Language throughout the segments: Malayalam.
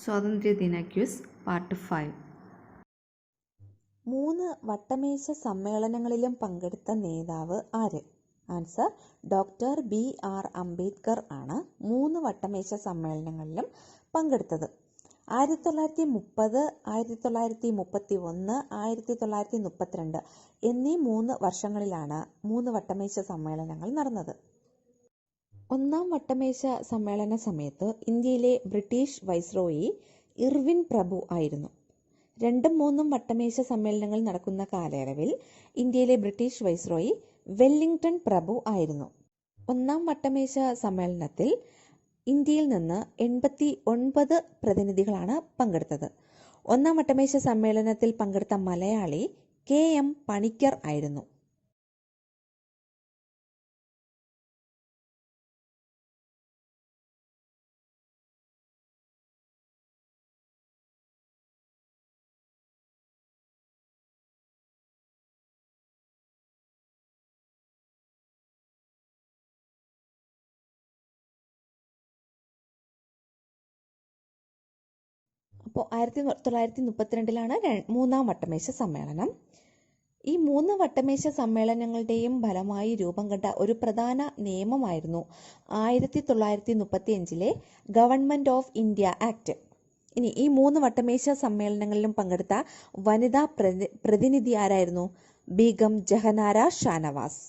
സ്വാതന്ത്ര്യദിന ക്വിസ് പാർട്ട് 5. 3 വട്ടമേശ സമ്മേളനങ്ങളിലും പങ്കെടുത്ത നേതാവ് ആര്? Answer doctor BR. അംബേദ്കർ ആണ് 3 വട്ടമേശ സമ്മേളനങ്ങളിലും പങ്കെടുത്തത്. 1930, 1931, 1932 എന്നീ 3 വർഷങ്ങളിലാണ് 3 വട്ടമേശ സമ്മേളനങ്ങൾ നടന്നത്. ഒന്നാം വട്ടമേശ സമ്മേളന സമയത്ത് ഇന്ത്യയിലെ ബ്രിട്ടീഷ് വൈസ്രോയി ഇർവിൻ പ്രഭു ആയിരുന്നു. 2ഉം 3ഉം വട്ടമേശ സമ്മേളനങ്ങൾ നടക്കുന്ന കാലയളവിൽ ഇന്ത്യയിലെ ബ്രിട്ടീഷ് വൈസ്രോയി വെല്ലിംഗ്ടൺ പ്രഭു ആയിരുന്നു. ഒന്നാം വട്ടമേശ സമ്മേളനത്തിൽ ഇന്ത്യയിൽ നിന്ന് 89 പ്രതിനിധികളാണ് പങ്കെടുത്തത്. ഒന്നാം വട്ടമേശ സമ്മേളനത്തിൽ പങ്കെടുത്ത മലയാളി K.M. പണിക്കർ ആയിരുന്നു. അപ്പോൾ 1932 3ആം വട്ടമേശ സമ്മേളനം. ഈ 3 വട്ടമേശ സമ്മേളനങ്ങളുടെയും ഫലമായി രൂപം കൊണ്ട ഒരു പ്രധാന നിയമമായിരുന്നു 1935 ഗവൺമെന്റ് ഓഫ് ഇന്ത്യ ആക്ട്. ഇനി ഈ 3 വട്ടമേശ സമ്മേളനങ്ങളിലും പങ്കെടുത്ത വനിതാ പ്രതിനിധി ആരായിരുന്നു? ബീഗം ജഹനാര ഷാനവാസ്.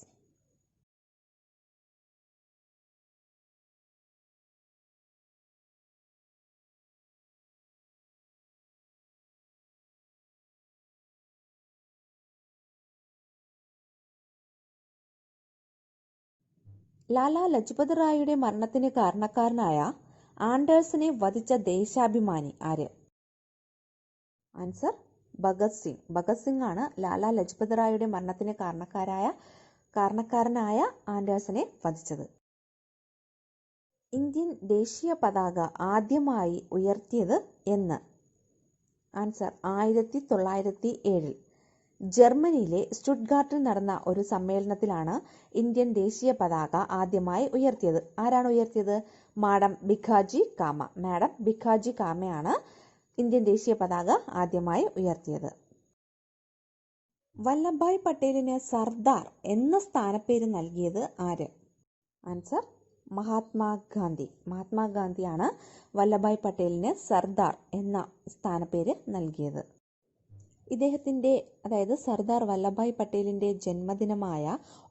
ലാലാ ലജ്പത് റായിയുടെ മരണത്തിന് കാരണക്കാരനായ ആൻഡേഴ്സനെ വധിച്ച ദേശാഭിമാനി ആര്? ആൻസർ ഭഗത് സിംഗ്. ഭഗത് സിംഗ് ആണ് ലാലാ ലജ്പത് റായിയുടെ മരണത്തിന് കാരണക്കാരനായ ആൻഡേഴ്സനെ വധിച്ചത്. ഇന്ത്യൻ ദേശീയ പതാക ആദ്യമായി ഉയർത്തിയത് എന്ന്? ആൻസർ 1907. ജർമ്മനിയിലെ സ്റ്റുട്ട്ഗാർട്ടിൽ നടന്ന ഒരു സമ്മേളനത്തിലാണ് ഇന്ത്യൻ ദേശീയ പതാക ആദ്യമായി ഉയർത്തിയത്. ആരാണ് ഉയർത്തിയത്? മാഡം ഭിക്കാജി കാമ. മാഡം ഭിക്കാജി കാമയാണ് ഇന്ത്യൻ ദേശീയ പതാക ആദ്യമായി ഉയർത്തിയത്. വല്ലഭായ് പട്ടേലിന് സർദാർ എന്ന സ്ഥാനപ്പേര് നൽകിയത് ആര്? ആൻസർ മഹാത്മാഗാന്ധി. മഹാത്മാഗാന്ധിയാണ് വല്ലഭായ് പട്ടേലിന് സർദാർ എന്ന സ്ഥാനപ്പേര് നൽകിയത്. ഇദ്ദേഹത്തിൻ്റെ, അതായത് സർദാർ വല്ലഭായ് പട്ടേലിൻ്റെ ജന്മദിനമായ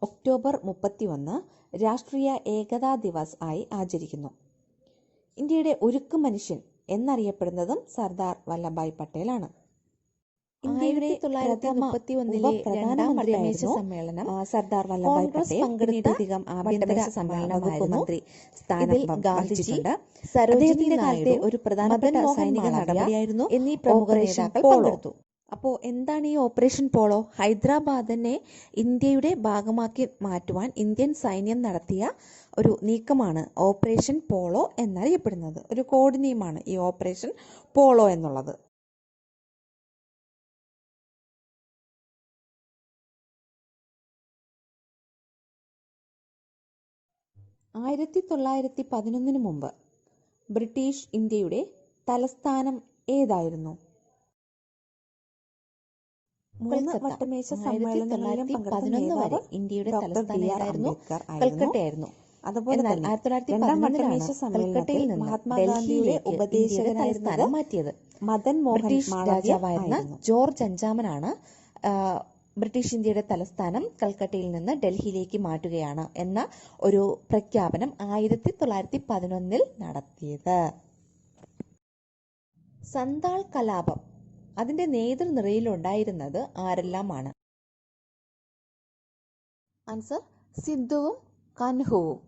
ഒക്ടോബർ 31 രാഷ്ട്രീയ ഏകതാ ദിവസ് ആയി ആചരിക്കുന്നു. ഇന്ത്യയുടെ ഉരുക്കു മനുഷ്യൻ എന്നറിയപ്പെടുന്നതും സർദാർ വല്ലഭായ് പട്ടേലാണ്. ഇന്ത്യയുടെ 1931 രണ്ടാം വട്ടമേശ സമ്മേളനം സർദാർ വല്ലഭായ് പട്ടേൽ പങ്കെടുത്തധികം ആഭ്യന്തര സമ്മേളനമായിരുന്നു. ഇതിൽ ഗാന്ധിജി, സരോജിനി നായിഡു, ഒരു പ്രധാനപ്പെട്ട സൈനിക നടപടിയായിരുന്നു എന്നീ പ്രമുഖ നേതാക്കൾ പങ്കെടുത്തു. അപ്പോൾ എന്താണ് ഈ ഓപ്പറേഷൻ പോളോ? ഹൈദരാബാദിനെ ഇന്ത്യയുടെ ഭാഗമാക്കി മാറ്റുവാൻ ഇന്ത്യൻ സൈന്യം നടത്തിയ ഒരു നീക്കമാണ് ഓപ്പറേഷൻ പോളോ എന്നറിയപ്പെടുന്നത്. ഒരു കോഡ് നെയിമാണ് ഈ ഓപ്പറേഷൻ പോളോ എന്നുള്ളത്. മുമ്പ് ബ്രിട്ടീഷ് ഇന്ത്യയുടെ തലസ്ഥാനം ഏതായിരുന്നു? 3 വട്ടമേശ സമ്മേളനങ്ങളിലും പങ്കെടുത്ത ഇന്ത്യയുടെ തലസ്ഥാനം കൽക്കട്ടയായിരുന്നു. അതുപോലെ തന്നെ 1911 കൽക്കട്ടയിൽ നിന്ന് മഹാത്മാഗാന്ധിയുടെ ഉപദേശകനായിരുന്നത് മാറ്റിയത് മദൻ മോഹൻ രാജാവായിരുന്ന ജോർജ് അഞ്ചാമനാണ് ബ്രിട്ടീഷ് ഇന്ത്യയുടെ തലസ്ഥാനം കൽക്കട്ടയിൽ നിന്ന് ഡൽഹിയിലേക്ക് മാറ്റുകയാണ് എന്ന ഒരു പ്രഖ്യാപനം 1911 നടത്തിയത്. സന്താൾ കലാപം, അതിന്റെ നേതൃനിരയിലുണ്ടായിരുന്നത് ആരെല്ലാമാണ്? ആൻസർ സിദ്ധുവും കൻഹുവും.